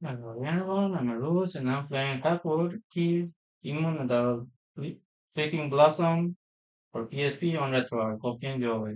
Allora, Amarus, and I'm playing Hakuoki, Demon the Fleeting Blossom for PSP on RetroArch. Hope you enjoy.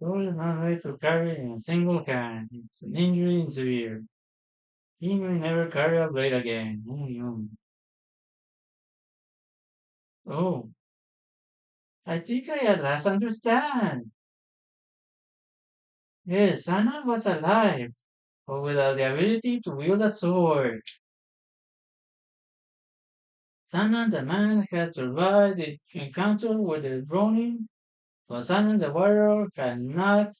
Rule is not ready to carry in a single hand. It's an injury in severe. He may never carry a blade again. Oh, I think I at last understand. Yes, Sana was alive, but without the ability to wield a sword. Sana the man had survived the encounter with the Ronin, but Sana the warrior had not.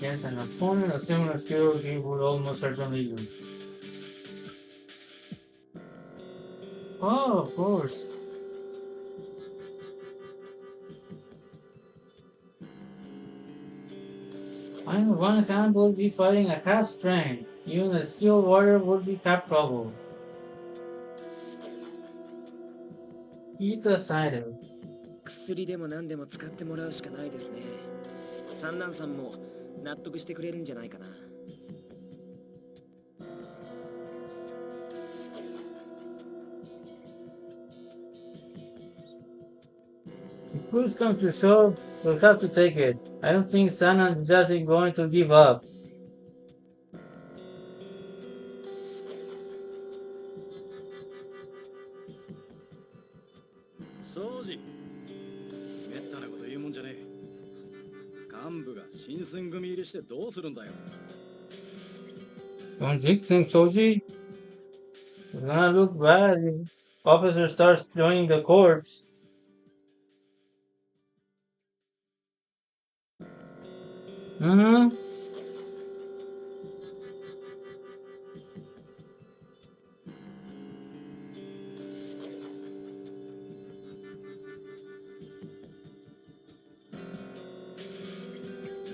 Yes, an opponent of similar skill he would almost certainly lose. Oh, of course. On one hand would be fighting a half strength. Even a skilled warrior would be have trouble. He decided. 薬でも何でも使ってもらうしかないですね。三男さんも納得してくれるんじゃないかな。If push comes to shove, we'll have to take it. I don't think Sana is just going to give up. 掃除。めったなこと言うもんじゃねえ。幹部が新選組入りしてどうするんだよ。Don't you think, Choji? It's gonna look bad if officer starts joining the corps. Hmm?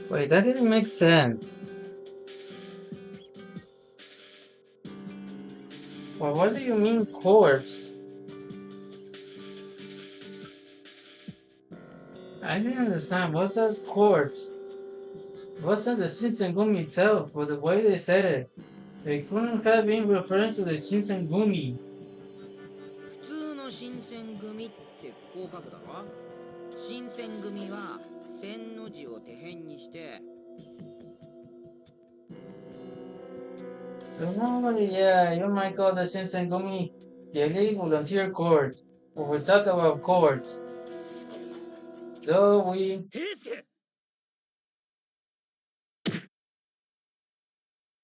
Wait, that didn't make sense. Well, what do you mean corpse? I didn't understand. What's that corpse? Wasn't the Shinsengumi itself, but the way they said it. They couldn't have been referring to the Shinsengumi. 普通の新選組ってこう書くだろ。新選組は千の字を手辺にして。 So normally, yeah, you might call the Shinsengumi the elite volunteer court. When we talk about courts, though we... 平助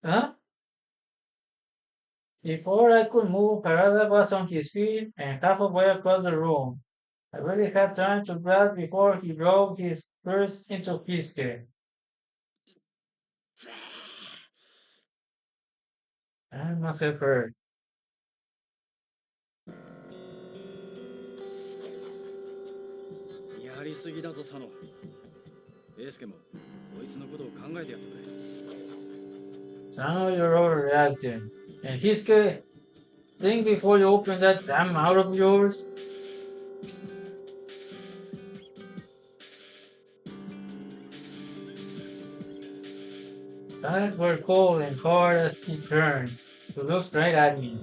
Huh? Before I could move, Harada was on his feet and halfway across the room. I really had time to grasp before he drove his first into Kiske. I must have heard. やりすぎだぞ佐野。英介もこいつのことを考えてやってくれ。 I know you're overreacting. And Kiske, think before you open that damn mouth of yours. Eyes were cold and hard as he turned to look straight at me.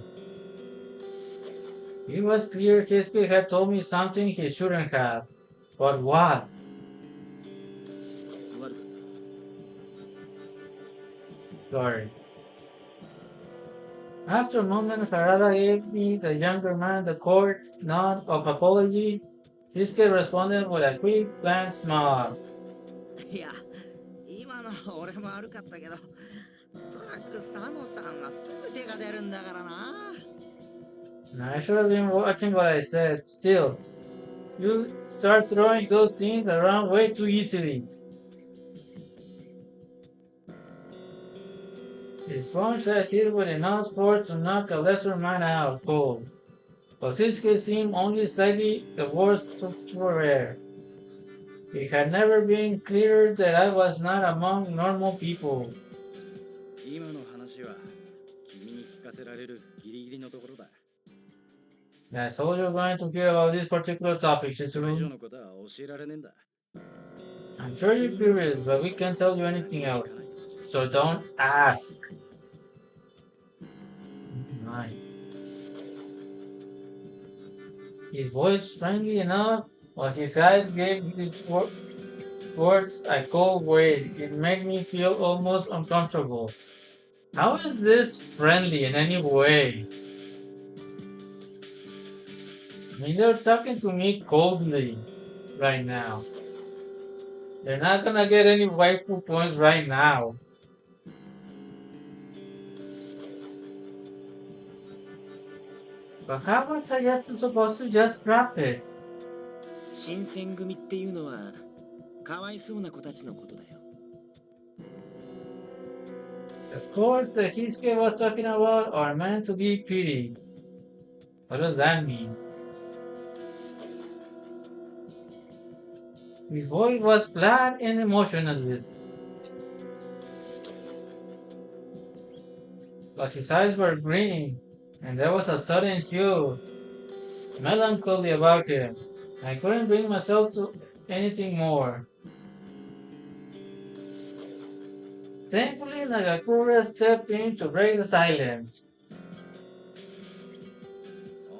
It was clear Kiske had told me something he shouldn't have. But what? 悪かっ Sorry. After a moment, Harada gave me the younger man the court nod of apology. Kiske responded with a quick, bland smile. いや、今の俺も悪かったけど、ったく佐野さんはすぐ手が出るんだからな。 I should have been watching what I said. Still, you start throwing those things around way too easily. His punch had hit with enough force to knock a lesser man out cold. But Kiske seemed only slightly the worse for air. It had never been clearer that I was not among normal people. 今の話は君に聞かせられるギリギリのところだ。 That's all you're going to hear about this particular topic, これ以上 Shizuru. のことは教えられねえんだ。 I'm sure you're curious, but we can't tell you anything else. So don't ask. Right. His voice friendly enough, but his eyes gave his words a cold weight. It made me feel almost uncomfortable. How is this friendly in any way? I mean, they're talking to me coldly right now. They're not gonna get any waifu points right now. But how was I just supposed to just drop it? 新選組っていうのはかわいそうな子たちのことだよ。 The chords that Hisuke was talking about are meant to be pretty. What does that mean? His voice was flat and emotionless, but his eyes were green, and there was a sudden chill, melancholy about him. I couldn't bring myself to anything more. Thankfully, Nagakura stepped in to break the silence.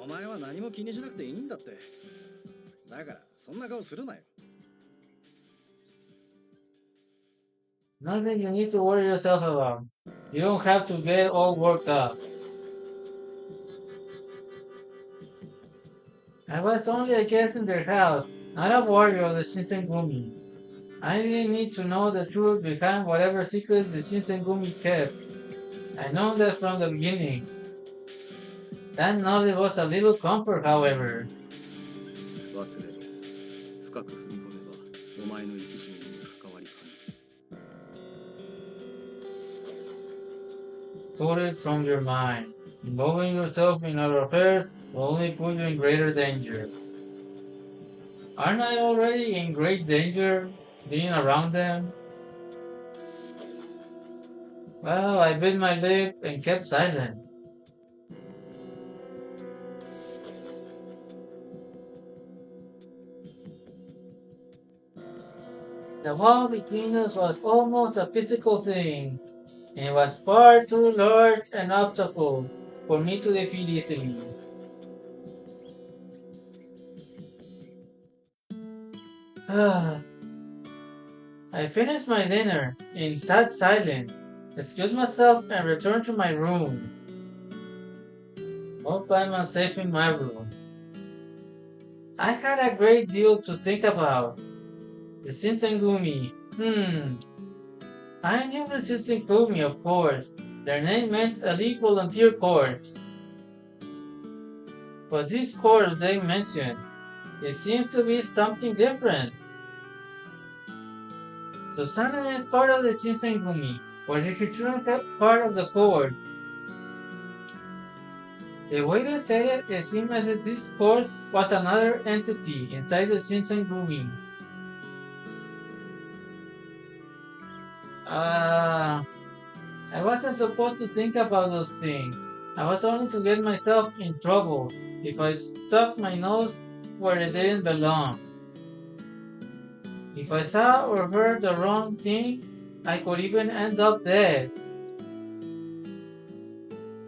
お前は何も気にしなくていいんだって。だからそんな顔するなよ。 Nothing you need to worry yourself about. You don't have to get all worked up. I was only a guest in their house, not a warrior of the Shinsengumi. I didn't need to know the truth behind whatever secrets the Shinsengumi kept. I know that from the beginning. That knowledge was a little comfort, however. 忘れろ。深く踏み込めばお前の生き死ににも関わりかね。 Put it from your mind. Involving yourself in other affairs will only put you in greater danger. Aren't I already in great danger being around them? Well, I bit my lip and kept silent. The wall between us was almost a physical thing, and it was far too large an obstacle for me to defeat easily. I finished my dinner in sad silence, excused myself, and returned to my room. Hope I'm safe in my room. I had a great deal to think about. The Shinsengumi. I knew the Shinsengumi, of course. Their name meant Elite Volunteer Corps. But this corps they mentioned, it seemed to be something different. Susana is part of the Shinsengumi, but she shouldn't part of the corps. The way they said it seemed as if this corps was another entity inside the Shinsengumi. Ah. I wasn't supposed to think about those things. I was only to get myself in trouble if I stuck my nose where it didn't belong. If I saw or heard the wrong thing, I could even end up dead.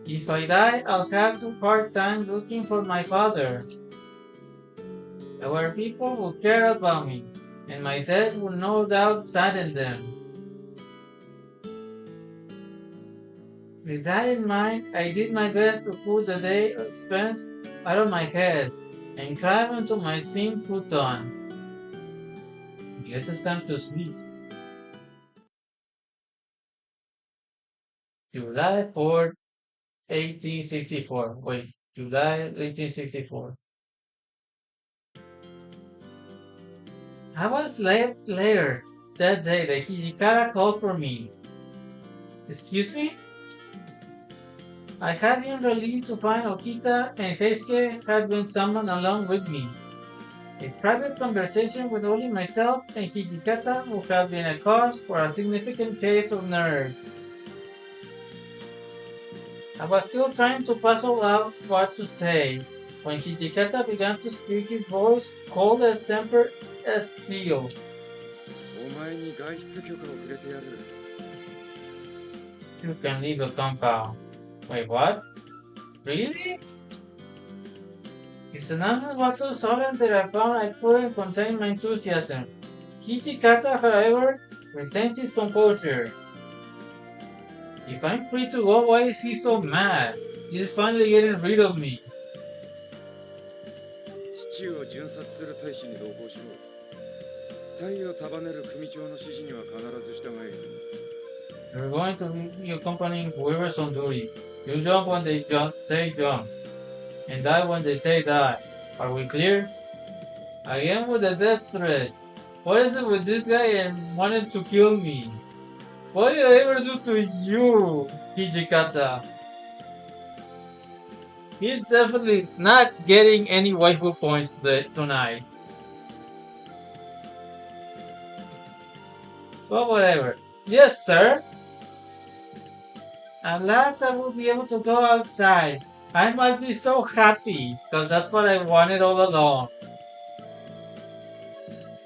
If I die, I'll have a hard time looking for my father. There were people who cared about me, and my death would no doubt sadden them. With that in mind, I did my best to put the day expense out of my head and climb into my thin futon. Guess it's time to sleep. July 4th, 1864. Wait, July 1864. I was late later that day that Hijikata called for me. Excuse me? I had been relieved to find Okita and Heisuke had been summoned along with me. A private conversation with only myself and Hijikata would have been a cause for a significant case of nerve. I was still trying to puzzle out what to say when Hijikata began to speak, his voice cold as tempered as steel. お前に外出許可をくれてやる。 You can leave the compound. Wait, what? Really? His announcement was so sudden that I found I couldn't contain my enthusiasm. Hijikata, however, retained his composure. If I'm free to go, why is he so mad? He's finally getting rid of me. 市中を巡察する大使に同行しろ。隊を束ねる組長の指示には必ず従え。 You're going to be accompanying whoever's on duty. You jump when they say jump, and die when they say die. Are we clear? Again with the death threat. What is it with this guy and wanting to kill me? What did I ever do to you, Hijikata? He's definitely not getting any waifu points tonight. But whatever. Yes, sir. At last I will be able to go outside. I must be so happy, because that's what I wanted all along.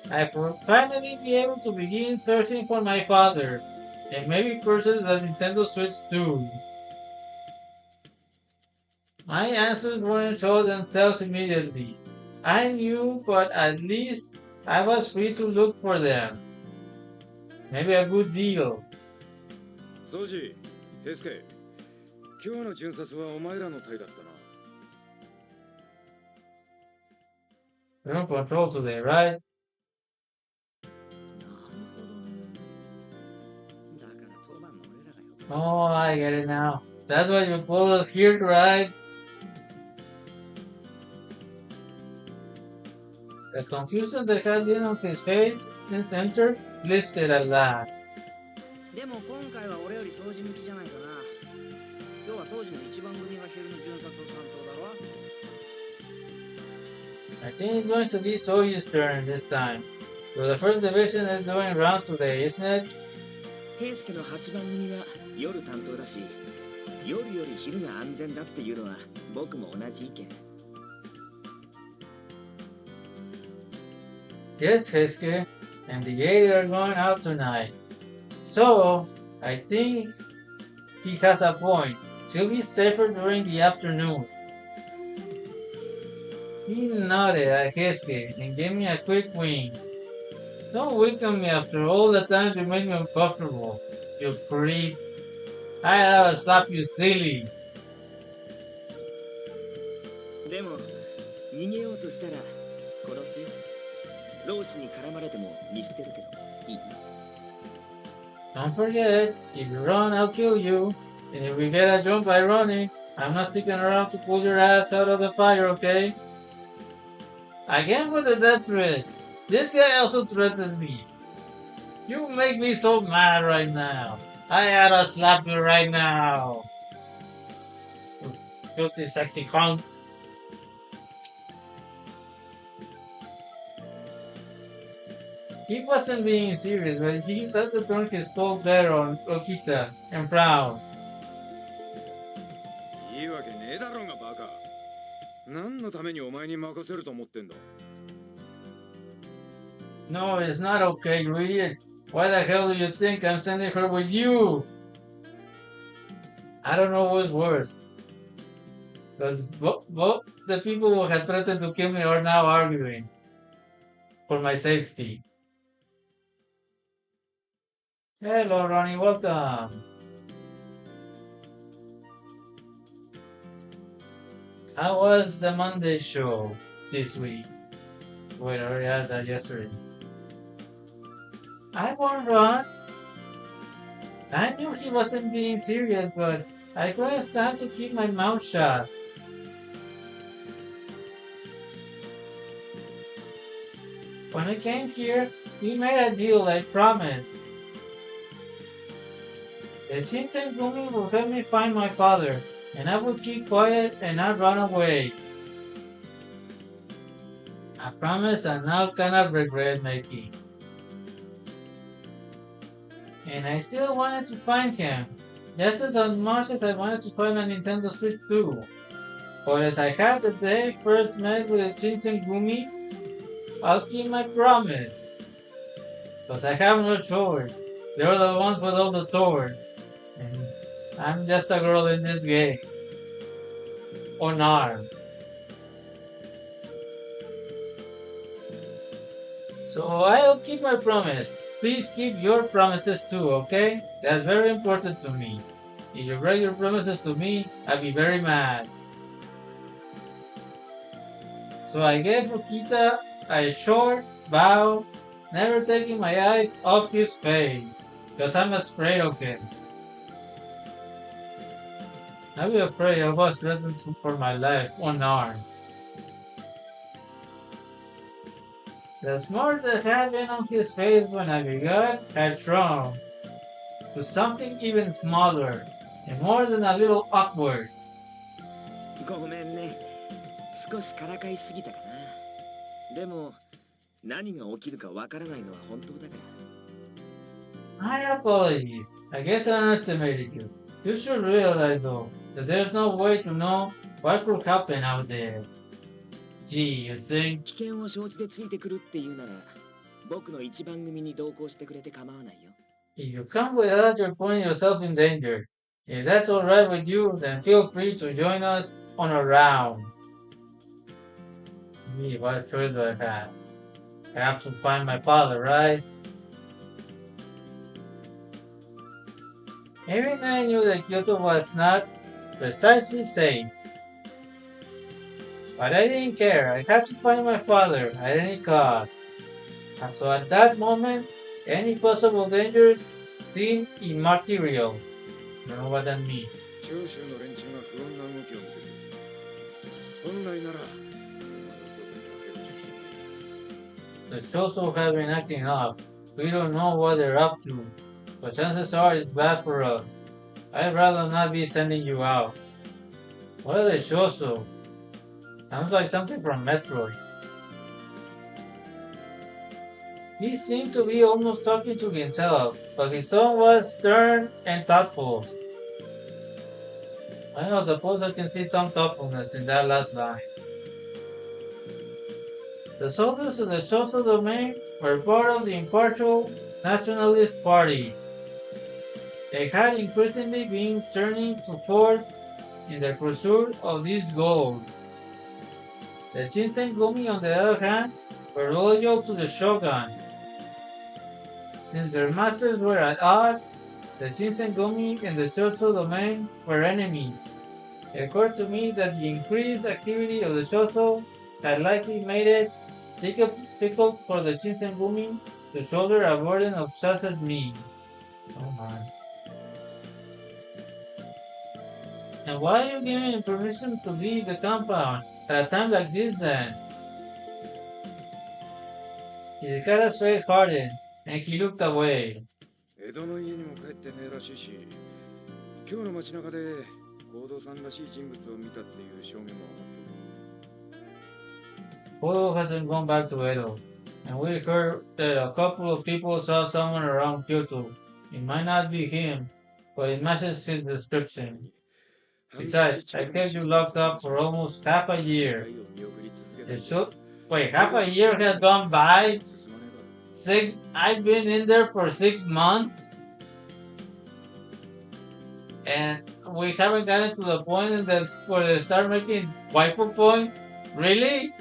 I will finally be able to begin searching for my father, and maybe purchase the Nintendo Switch too. My answers wouldn't show themselves immediately. I knew, but at least I was free to look for them. Maybe a good deal. ソジ、ヘイスケ、今日の巡察はお前らの隊だったな。 We're on patrol today, right? なるほどね。だから当番の俺らがよ。 Oh, I get it now. That's why you pulled us here, right? The confusion that had been on his face since entered lifted at last. でも今回は俺より掃除向きじゃないかな。今日は掃除の一番組が昼の巡察を担当だろ。 I think it's going to be Soyu's turn this time. So the first division is doing rounds today, isn't it? 平介の8番組は夜担当だし、夜より昼が安全だっていうのは僕も同じ意見。Yes, Heisuke. and the 8 are going out tonight. So, I think he has a point. She'll be safer during the afternoon. He nodded at Hesuke and gave me a quick wink. Don't weaken me after all the times you made me uncomfortable, you creep. I ought to slap you silly. でも逃げようとしたら殺すよ。老子に絡まれても見捨てるけどいい？ Don't forget, if you run, I'll kill you. And if we get a jump by running, I'm not sticking around to pull your ass out of the fire, okay? Again with the death threats. This guy also threatened me. You make me so mad right now. I ought to slap you right now. You filthy sexy cunt. He wasn't being serious, but he had to turn his cold glare on Okita and frown. いいわけねえだろうがバカ。何のためにお前に任せると思ってんだ。 No, it's not okay, you idiot. Why the hell do you think I'm sending her with you? I don't know what's worse. Because both the people who had threatened to kill me are now arguing for my safety. Hello, Ronnie, welcome. How was the Monday show this week? Wait, I already had that yesterday. I won't run. I knew he wasn't being serious, but I couldn't stand to keep my mouth shut. When I came here, we made a deal, I promised. The Shinsengumi will help me find my father, and I will keep quiet and not run away. I promise I now cannot regret making. And I still wanted to find him, just as much as I wanted to find a Nintendo Switch too. But as I had the day I first met with the Shinsengumi, I'll keep my promise. Because I have no choice. They're the ones with all the swords. And I'm just a girl in this game. Unarmed. So I'll keep my promise. Please keep your promises too, okay? That's very important to me. If you break your promises to me, I'll be very mad. So I gave Rukita a short bow, never taking my eyes off his face, because I'm afraid of him. I'll be afraid I was threatened for my life, unarmed. The smirk that had been on his face when I began had shrunk to something even smaller and more than a little awkward. ごめんね。少しからかいすぎたかな。でも何が起きるかわからないのは本当だから。My apologies. I guess I underestimated you. You should realize though that there's no way to know what could happen out there. Gee, you think? 危険を承知でついてくるっていうなら、僕の一番組に同行してくれて構わないよ。If you come without you're putting yourself in danger. If that's alright with you, then feel free to join us on a round. Me, what choice do I have? I have to find my father, right? Even I knew that Kyoto was not precisely safe. But I didn't care. I had to find my father at any cost. And so at that moment, any possible dangers seemed immaterial. You know what that means? 長州の連中が不穏な動きを見せる。本来なら、The Shoso have been acting up. We don't know what they're up to. But chances are it's bad for us. I'd rather not be sending you out. What are the Shoso? Sounds like something from Metroid. He seemed to be almost talking to himself, but his tone was stern and thoughtful. I suppose I can see some thoughtfulness in that last line. The soldiers of the Shoso domain were part of the impartial nationalist party. They had increasingly been turning to force in the pursuit of this goal. The Shinsengumi, on the other hand, were loyal to the shogun. Since their masters were at odds, the Shinsengumi and the Shoto domain were enemies. It occurred to me that the increased activity of the Shoto had likely made it difficult for the Shinsengumi to shoulder a burden of such as me. Oh man. And why are you giving me permission to leave the compound at a time like this then? Hidekata's face hardened, and he looked away. 江戸の家にも帰ってねえらしいし、今日の街中で合同さんらしい人物を見たっていう証言も上がってる。Polo hasn't gone back to Edo, and we heard that a couple of people saw someone around Kyoto. It might not be him, but it matches his description. Besides, I kept you locked up for almost half a year. Wait, half a year has gone by? I've been in there for 6 months? And we haven't gotten to the point where they start making waifu point? Really?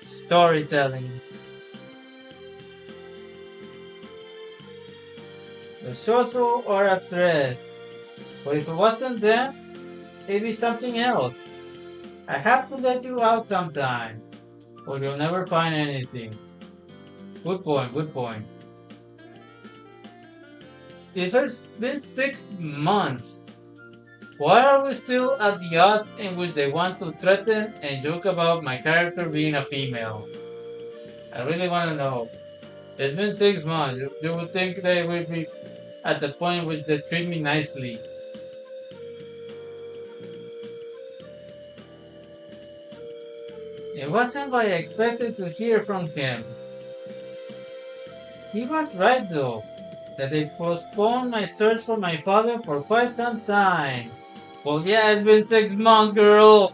Storytelling. The Shoso are a threat, but if it wasn't them, it'd be something else. I have to let you out sometime, or you'll never find anything. Good point, good point. If it's been 6 months, why are we still at the odds in which they want to threaten and joke about my character being a female? I really want to know. It's been 6 months. You would think they would be at the point in which they treat me nicely. It wasn't what I expected to hear from him. He was right though, that they postponed my search for my father for quite some time. Well, yeah, it's been 6 months, girl!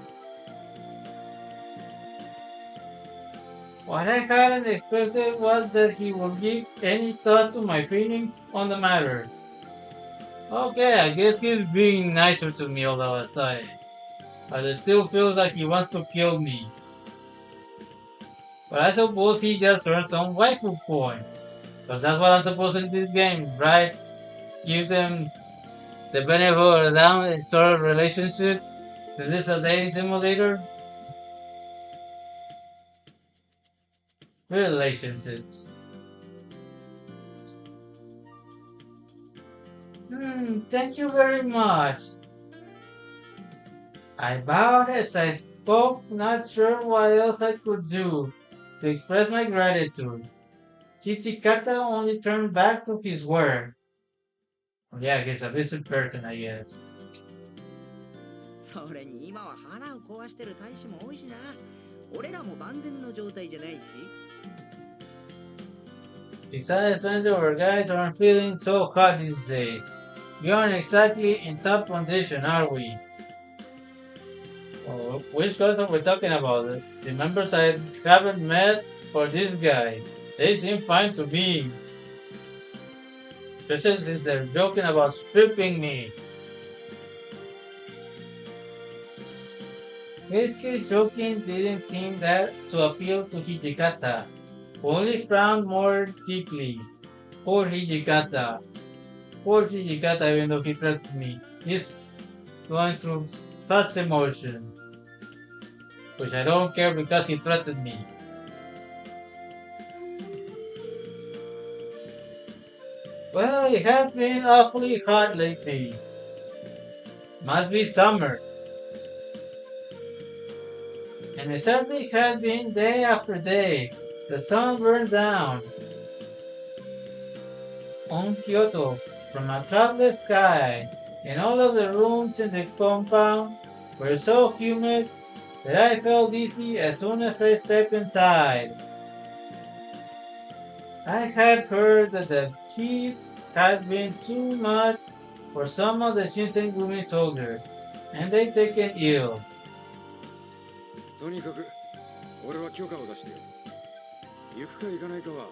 What I hadn't expected was that he would give any thought to my feelings on the matter. Okay, I guess he's being nicer to me all of a sudden. But it still feels like he wants to kill me. But I suppose he just earned some waifu points. Because that's what I'm supposed to do in this game, right? Give them the benefit of the doubt and start a relationship. Is this a dating simulator? Relationships. Thank you very much. I bowed as I spoke, not sure what else I could do to express my gratitude. Chichikata only turned back to his work. Yeah, he's a busy person, I guess. それに今は腹を壊してる大使も多いしな。俺らも万全の状態じゃないし。Besides, plenty of our guys aren't feeling so hot these days. We aren't exactly in top condition, are we? Oh, which guys are we talking about? The members I haven't met or these guys? They seem fine to me. Especially since they're joking about stripping me. His kid joking didn't seem that to appeal to Hijikata, who only frowned more deeply. Poor Hijikata. Poor Hijikata, even though he threatened me. He's going through such emotion. Which I don't care because he threatened me. Well, it has been awfully hot lately. Must be summer. And it certainly has been day after day. The sun burned down on Kyoto from a cloudless sky, and all of the rooms in the compound were so humid that I felt dizzy as soon as I stepped inside. I had heard that the heat had been too much for some of the Shinsengumi soldiers, and they taken ill. とにかく俺は許可を出してよ。行くか行かないかは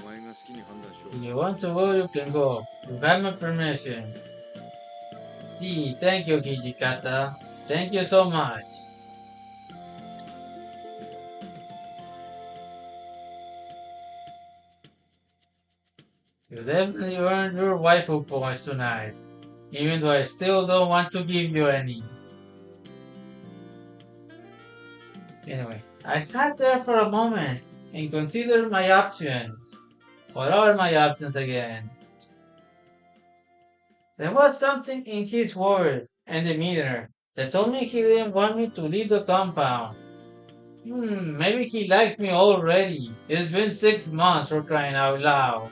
お前が好きに判断しろ。 If you want to go, you can go. You have my permission. Gee, thank you, Hijikata. Thank you so much. You definitely earned your waifu points tonight, even though I still don't want to give you any. Anyway, I sat there for a moment and considered my options. What are my options again? There was something in his words and demeanor that told me he didn't want me to leave the compound. Maybe he likes me already. It's been 6 months for crying out loud.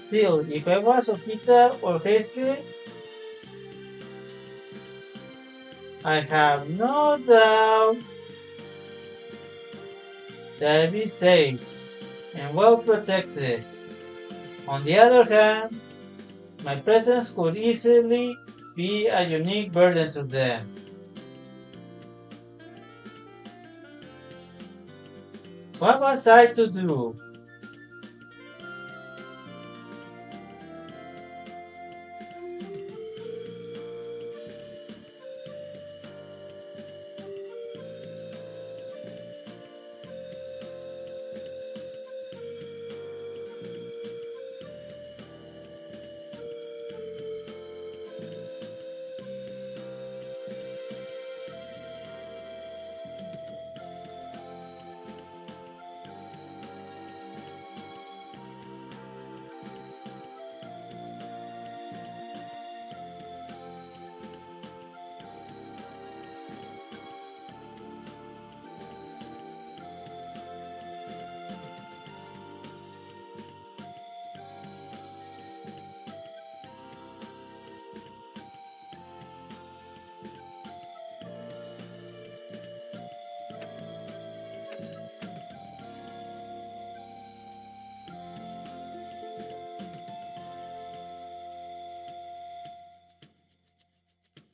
Still, if I was Okita or Heisuke, I have no doubt that I'd be safe and well protected. On the other hand, my presence could easily be a unique burden to them. What was I to do?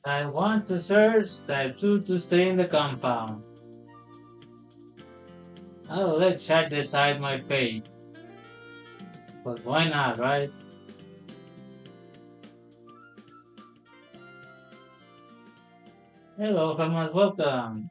I want to search type 2 to stay in the compound. I'll let Shaq decide my fate. But why not, right? Hello, Hamas, welcome.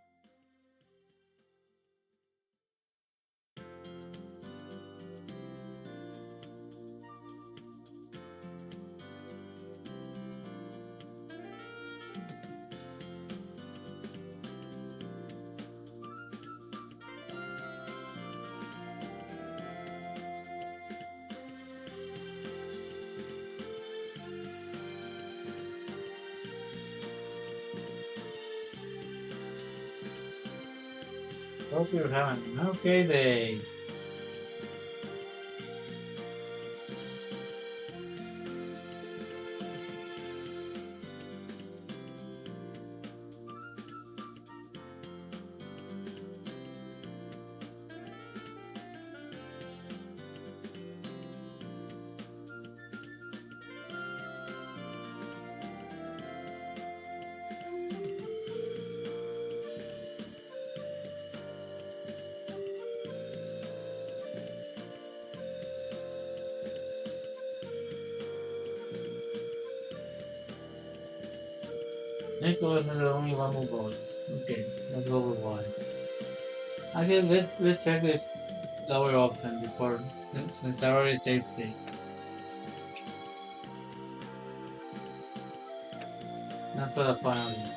Hope you're having an okay day. Nicholas is the only one who votes. Okay, let's go with one. Again, let's check this lower option before, since I already saved it. Not for the final one.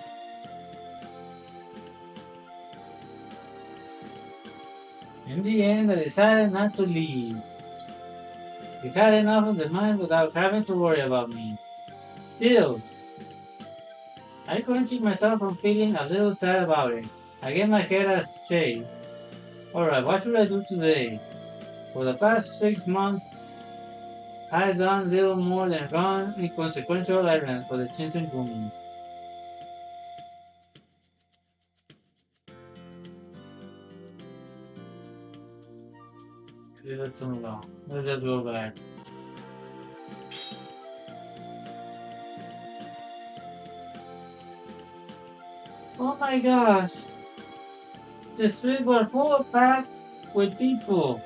In the end, I decided not to leave. You had enough of the mind without having to worry about me. Still, I couldn't keep myself from feeling a little sad about it. I gave my head a shake. Alright, what should I do today? For the past 6 months, I had done little more than run inconsequential errands for the Shinsengumi. That's too long. Let's just go back. Oh my gosh! The streets were full of packed with people.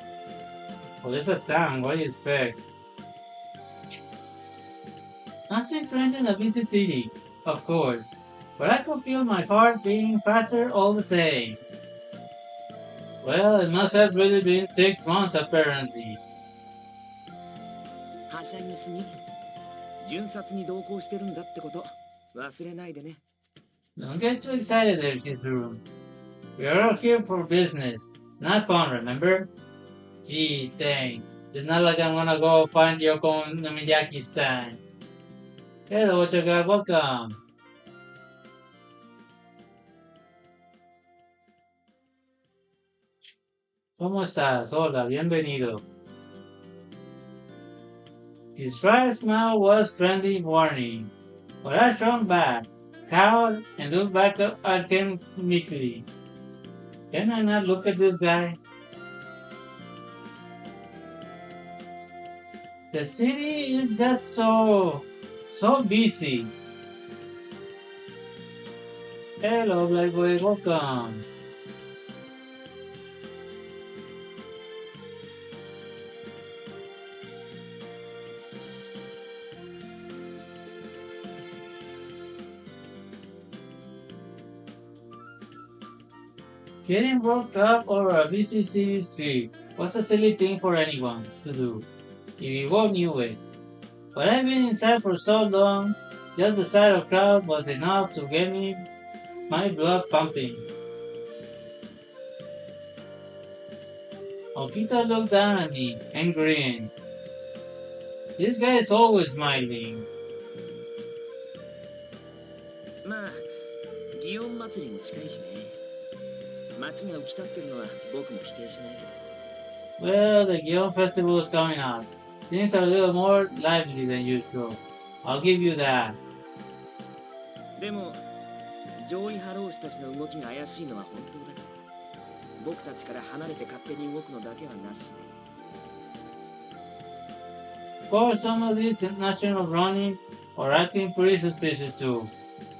Well, it's a town. What do you expect? Nothing strange in a busy city, of course, but I could feel my heart beating faster all the same. Well, it must have really been 6 months apparently. はしゃぎすぎ。巡察に同行してるんだってこと忘れないでね。Don't get too excited there, Shizuru. We are all here for business, not fun, remember? Gee, dang. It's not like I'm gonna go find Yoko no Miyaki-san. Hello, Chaga, welcome. ¿Cómo estás? Hola, bienvenido. His dry smile was friendly warning, but I shrunk back, cowed, and looked back up at him meekly. Can I not look at this guy? The city is just so busy. Hello, Black Boy, welcome. Getting worked up over a busy city street was a silly thing for anyone to do, if you all knew it. But I've been inside for so long, just the sight of crowd was enough to get me my blood pumping. Okita looked down at me and grinned. This guy is always smiling. まあ、祇園祭りも近いしね。街が浮き立ってるのは僕も否定しないけど。Well, the Gion festival is coming up. Things are a little more lively than usual. I'll give you that. でも、上位ハロー士たちの動きが怪しいのは本当だから。僕たちから離れて勝手に動くのだけはなしね。Of course, some of these national running or acting pretty suspicious too.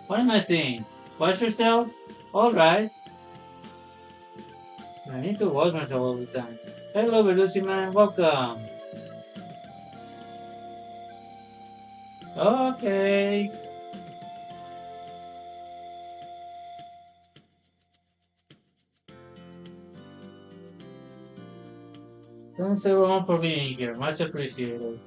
What am I saying? Watch yourself? Alright. I need to watch myself all the time. Hello, Belushi Man, welcome. Okay. Thanks everyone for being here, much appreciated.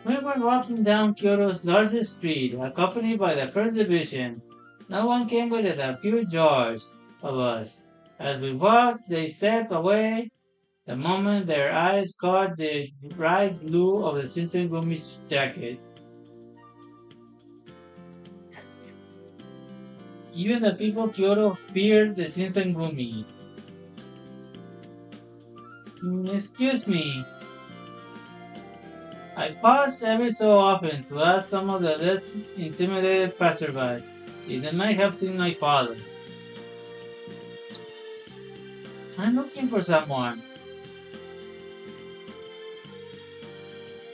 We were walking down Kyoto's largest street, accompanied by the first division. No one came within a few yards of us. As we walked, they stepped away the moment their eyes caught the bright blue of the Shinsengumi's jacket. Even the people of Kyoto feared the Shinsengumi. Excuse me. I paused every so often to ask some of the less intimidated passerby if they might have seen my father. I'm looking for someone.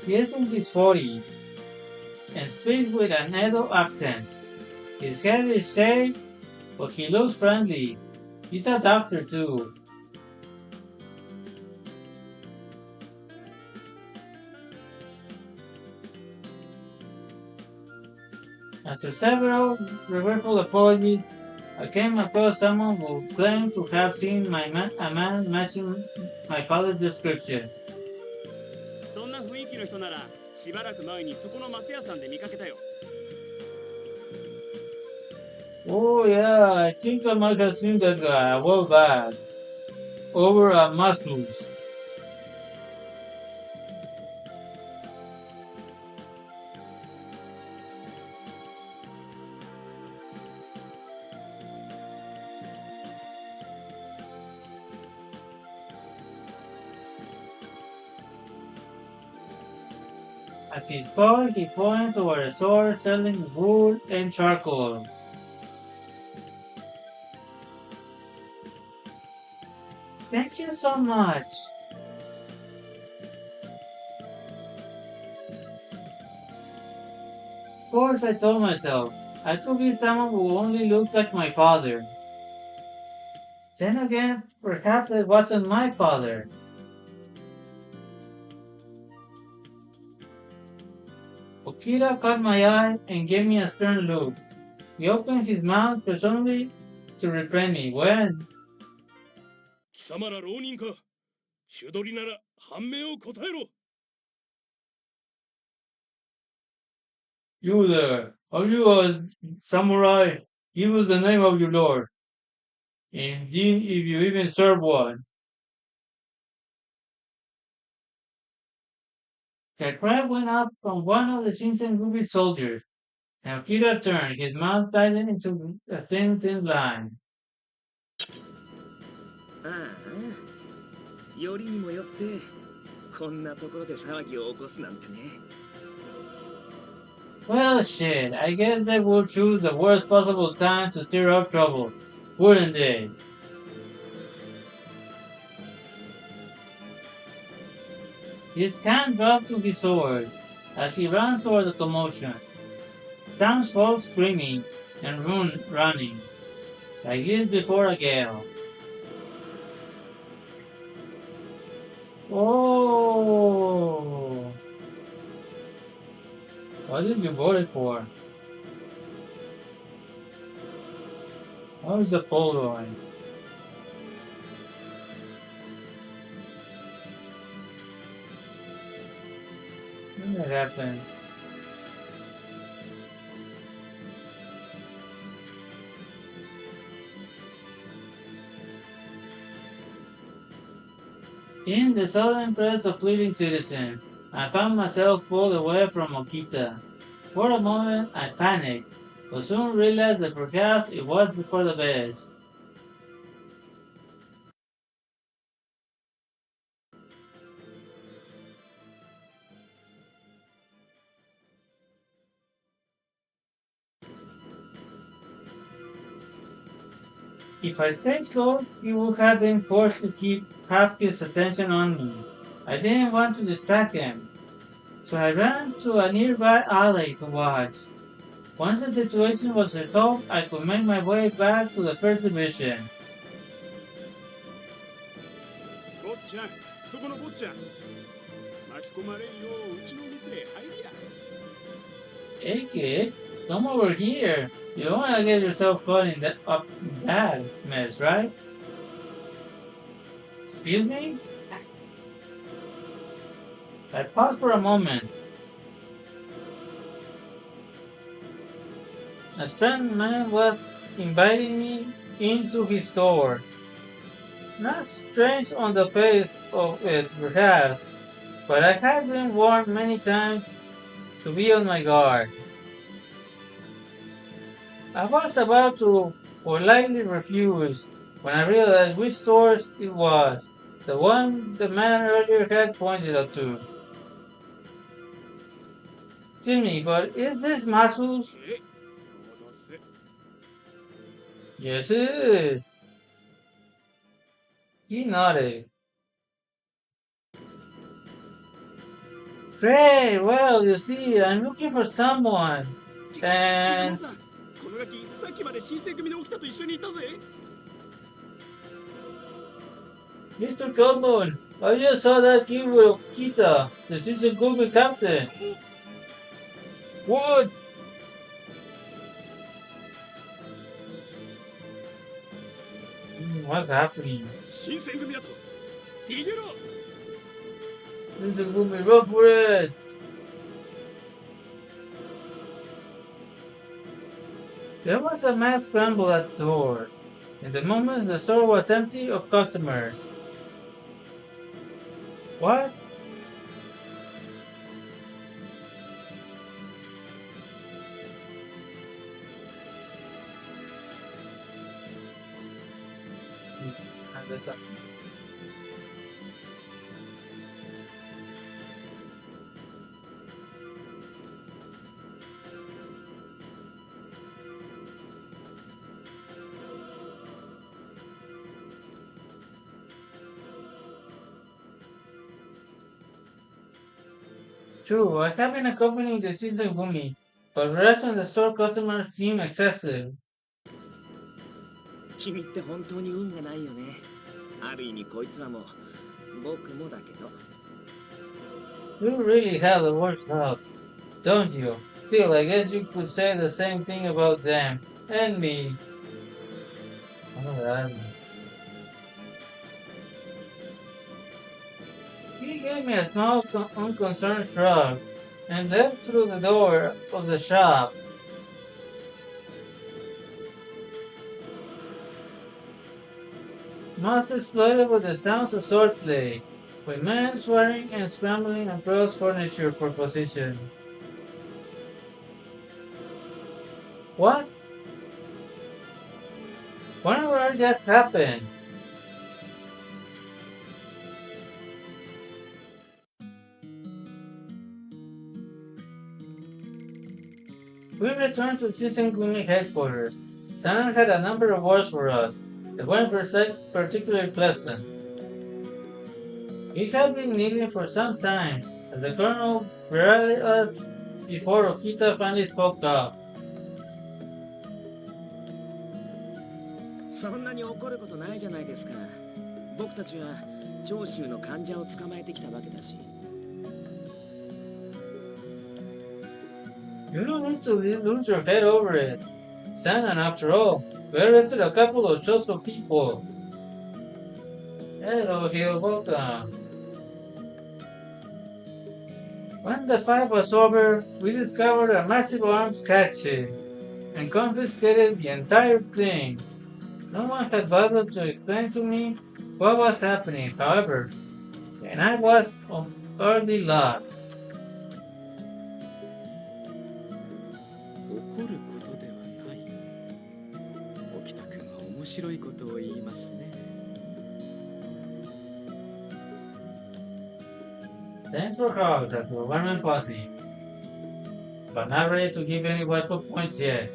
He is in his 40s and speaks with an Edo accent. His hair is shaved, but he looks friendly. He's a doctor too. After several regretful apologies, I came across someone who claimed to have seen a man matching my father's description. そんな雰囲気の人ならしばらく前にそこのマス屋さんで見かけたよ。 Oh yeah, I think I might have seen that guy a while back. Over at Maslows. As he spoke, he pointed toward a store selling wood and charcoal. Thank you so much. Of course, I told myself, I could be someone who only looked like my father. Then again, perhaps it wasn't my father. Okita caught my eye and gave me a stern look. He opened his mouth presumably to reprehend me when, 貴様ら浪人か。手取りなら判明を答えろ。You there, are you a samurai? Give us the name of your lord. Indeed, if you even serve one. The cry went up from one of the Shinsengumi soldiers, and Okita turned, his mouth tightened into a thin line. ああ、よりにもよってこんなところで騒ぎを起こすなんてね。Well, shit, I guess they would choose the worst possible time to stir up trouble, wouldn't they? His hand dropped to his sword as he ran toward the commotion. Townsfolk screaming and running, like this before a gale. Oh! What did you vote for? How is the poll going? When that happens. In the southern press of Fleeting Citizen, I found myself pulled away from Okita. For a moment, I panicked, but soon realized that perhaps it was for the best. If I stayed close, he would have been forced to keep half his attention on me. I didn't want to distract him, so I ran to a nearby alley to watch. Once the situation was resolved, I could make my way back to the first division. 坊ちゃん、そこの坊ちゃん。巻き込まれんよううちの店へ入りや。Hey kid, come over here. You don't want to get yourself caught in that mess, right? Excuse me? I paused for a moment. A strange man was inviting me into his store. Not strange on the face of it, perhaps, but I had been warned many times to be on my guard. I was about to politely refuse when I realized which store it was, the one the man earlier had pointed out to. Excuse me, but is this Masu's? え、そうどす。Yes, it is. He nodded. Great, well, you see, I'm looking for someone. 菊野 And さん、このガキさっきまで新選組の起きたと一緒にいたぜ。Mr. Goldman, I just saw that kid with Okita, the season Goodman captain. What? What's happening? 新選組だと。逃げろ。Season Goodman, run for it! There was a mad scramble at the door. In the moment, the store was empty of customers. What? True, I have been accompanying the Shinsengumi, but the rest of the store customers seem excessive. 君って本当に運がないよね。ある意味こいつらも僕もだけど。You really have the worst luck, don't you? Still, I guess you could say the same thing about them. And me. Alright. He gave me a small, unconcerned shrug and left through the door of the shop. Must exploded with the sounds of swordplay, with men swearing and scrambling across furniture for position. What? Whatever just happened? We returned to Shinsengumi headquarters. Sanan had a number of words for us. They weren't particularly pleasant. He had been kneeling for some time, as the colonel berated us before Okita finally spoke up. そんなに怒ることないじゃないですか。僕たちは長州の患者を捕まえてきたわけだし。You don't need to lose your head over it. Sanan, after all, we arrested a couple of shots of people. Hello, Hill, welcome. When the fight was over, we discovered a massive arms cache and confiscated the entire thing. No one had bothered to explain to me what was happening, however, and I was utterly lost. 怒ることではない。沖田君は面白いことを言いますね。Thanks for hugs at the government party, but not ready to give any weapon points yet.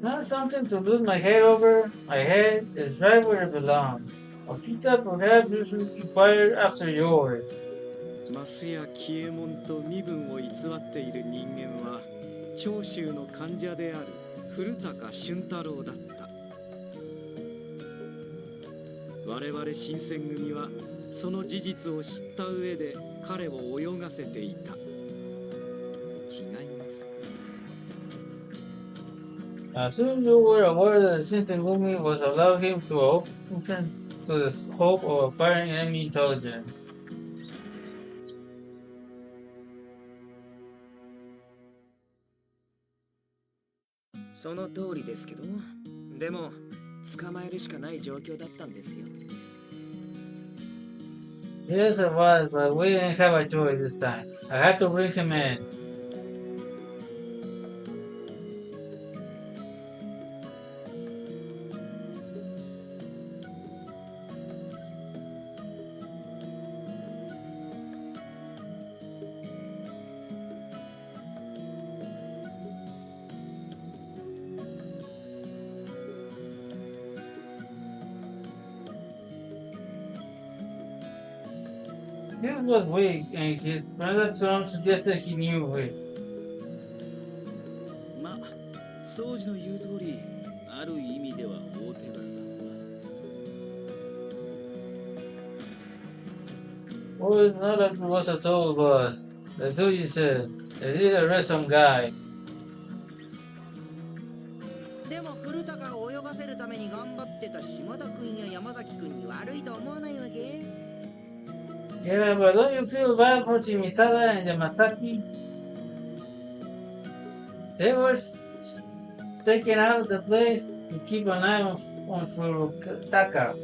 Not something to lose my head over. My head is right where it belongs. Okita, perhaps you should inquire after yours. マスやキエモンと身分を偽っている人間は長州の患者である古高俊太郎だった。我々新選組はその事実を知った上で彼を泳がせていた。違いますか？ As soon as you were aware that Shinsengumi was allowed him to open to the scope of acquiring enemy intelligence. その通りですけど、でも捕まえるしかない状況だったんですよ。Yes, it was, but we didn't have a choice this time. I had to bring him in. He was weak, and his brother Tom suggested he knew it. まあ、宗司の言う通り、ある意味では大手柄だな。Well, it's not like it was a total loss. That's what you said. They did arrest some guys. でも古高を泳がせるために頑張ってた島田君や山崎君に悪いと思わないわけ？ Yeah, but don't you feel bad for Chimisada and Yamasaki? They were taken out of the place to keep an eye on Furutaka.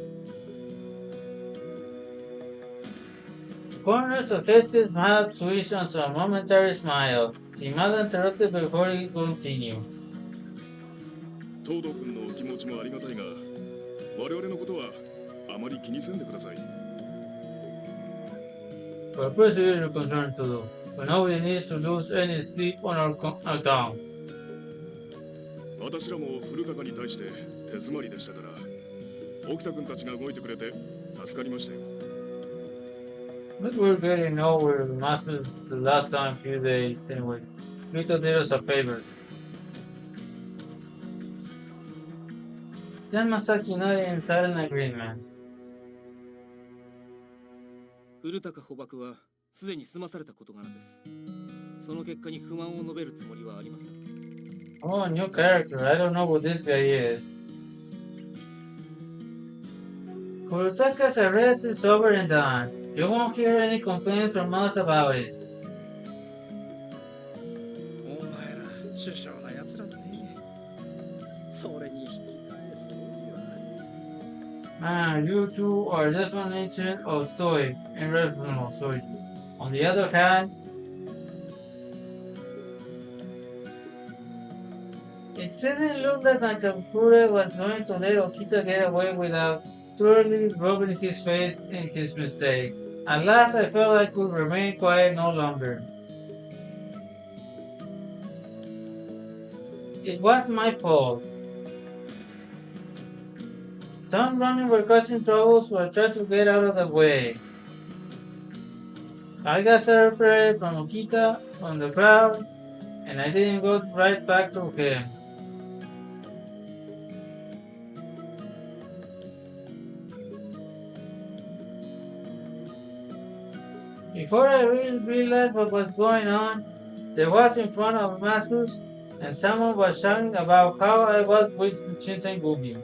Corners of Jesse's mouth twitched onto a momentary smile. Shimada interrupted before he continued. 東堂君の気持ちもありがたいが、我々のことはあまり気にせんでください。For a person you're concerned to do, but nobody needs to lose any sleep on our account. 私らも古高に対して手詰まりでしたから、沖田君たちが動いてくれて助かりましたよ。Look, we're getting nowhere. The masters the last time few days anyway. Vito did us a favor. Then Masaki nodded and said an agreement. 古高捕獲はすでに済まされた事柄です。その結果に不満を述べるつもりはありません。Oh, new character. I don't know who this guy is. Kurotaka's arrest is over and done. You won't hear any complaints from us about it. お前ら首相な奴らだね。それに引き換えそうには。Man, you two are definition of stoic and rational stoic. On the other hand, it didn't look like Nakamura was going to let Okita get away without thoroughly rubbing his face in his mistake. At last I felt I could remain quiet no longer. It was my fault. Some running were causing trouble, so I tried to get out of the way. I got separated from Okita, from the crowd, and I didn't go right back to him. Before I really realized what was going on, there was in front of Masus, and someone was shouting about how I was with Shinsengumi.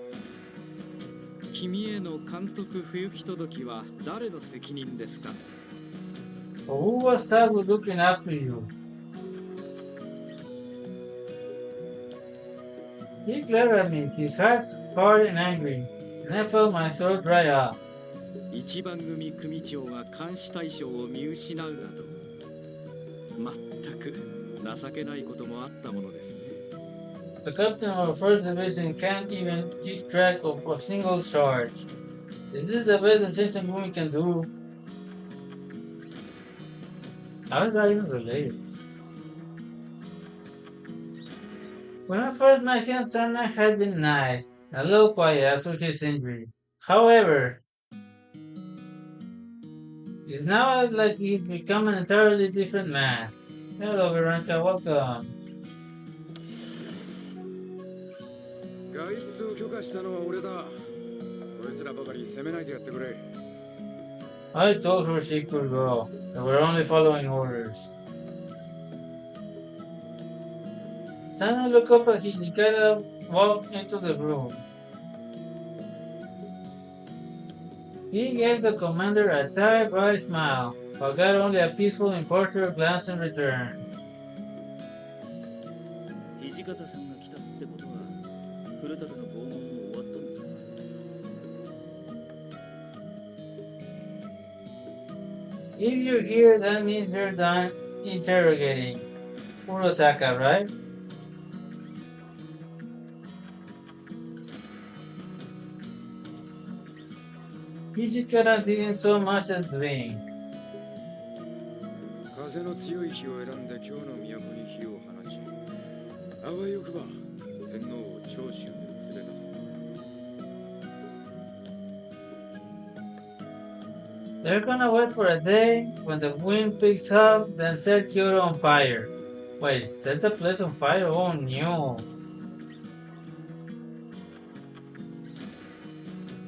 君への監督不行き届きは誰の責任ですか？ So who was tasked with looking after you? He glared at me, his eyes hard and angry, and I felt my throat dry up. 一番組組長が監視対象を見失うなど、まったく情けないこともあったものですね。The captain of the first division can't even keep track of a single charge. If this is the best that Shinsengumi can do, how is that even related? When I first met him, Sana had been nice, a little quiet after his injury. However, it's now like he's become an entirely different man. Hello, Veronica, welcome. 外出を許可したのは俺だ。こいつらばかり責めないでやってくれ。I told her she could go. They were only following orders. Sana looked up at Hijikata walked into the room. He gave the commander a tired, bright smile, but got only a peaceful, impartial glance in return. 土方さんが来たってことは、古高の拷問も終わったんですか？ If you're here, that means you're done interrogating Urotaka, right? Hijikata didn't so much as blink. 風の強い日を選んで今日の都に火を放ち、あわよくば天皇を長州に連れ出す。They're gonna wait for a day when the wind picks up, then set Kyoto on fire. Wait, set the place on fire? Oh no.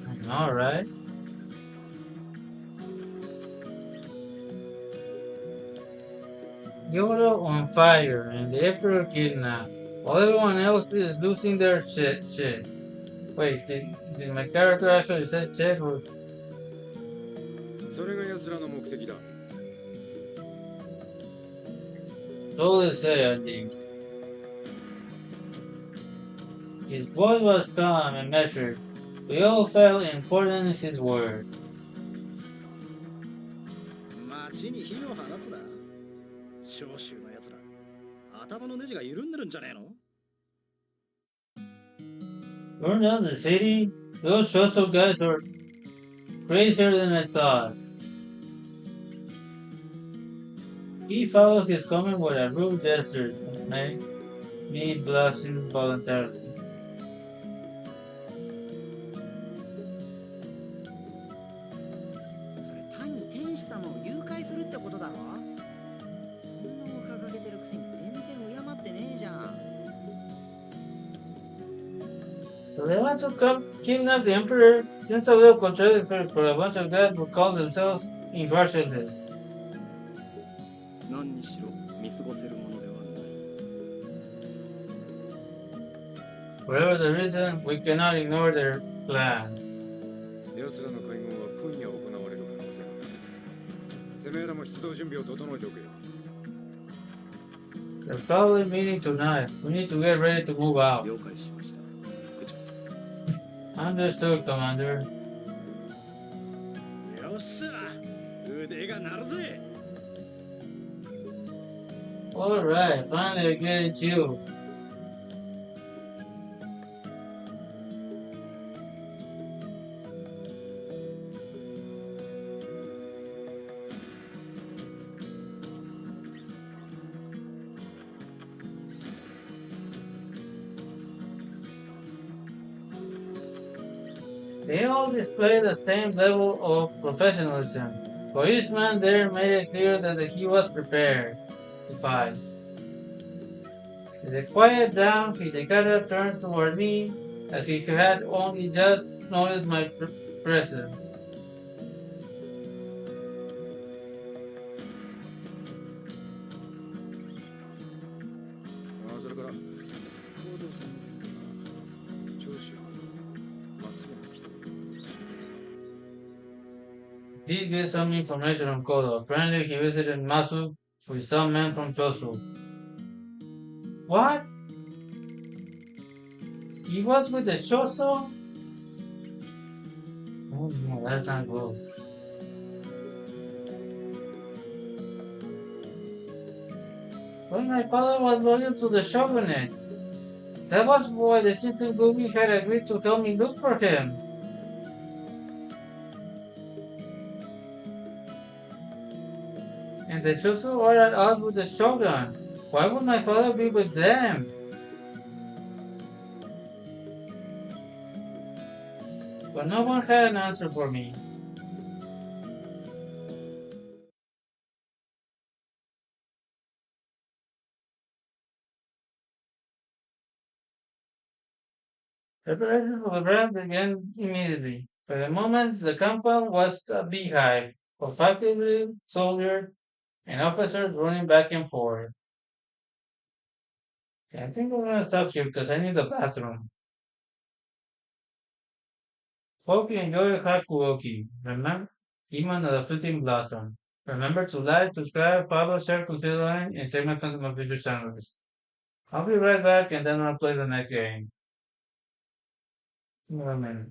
I know, right? Kyoto on fire and the emperor kidnapped, while everyone else is losing their shit. Wait, did my character actually say shit or それが奴らの目的だ。 totally say at least? His voice was calm and measured. We all felt important in his words. 街に火を放つな。長州の奴ら、頭のネジが緩んでるんじゃねえの？ Burn down the city? Those Shoso guys are crazier than I thought. He followed his comment with a rude gesture that made me blush involuntarily. それ単に天使様を誘拐 So they want to come kidnap the Emperor? Seems a little contradictory for a bunch of guys who call themselves impartialists. 何にしろ見過ごせるものではない。 Whatever the reason, we cannot ignore their plans. 奴らの会合は今夜行われる可能性がある。てめえらも出動準備を整えておけよ。 They're probably meeting tonight. We need to get ready to move out. 了解しました。副長。 Understood, Commander. よっしゃ、腕が鳴るぜ。 Alright, finally getting chills. They all display the same level of professionalism. For each man there made it clear that he was prepared to fight. As they quieted down, Hidekata turned toward me as if he had only just noticed my presence. それから、報道さんの件だが、長州松山に来てる。 Did get some information on Kodo. Apparently he visited Masu with some men from Chosu. What? He was with the Choso? Oh no, that's not good. But my father was loyal to the shogunate. That was why the Shinsengumi had agreed to help me look for him. And the Chosu ordered us with the shogun. Why would my father be with them? But no one had an answer for me. Preparations for the brand began immediately. For the moment, the compound was a beehive of actively soldiers and officers running back and forth. Okay, I think we're gonna stop here because I need the bathroom. Hope you enjoyed Hakuoki. Remember, even the fleeting blossom. Remember to like, subscribe, follow, share, consider, and check my content on future channels. I'll be right back and then I'll play the next game. Wait a minute.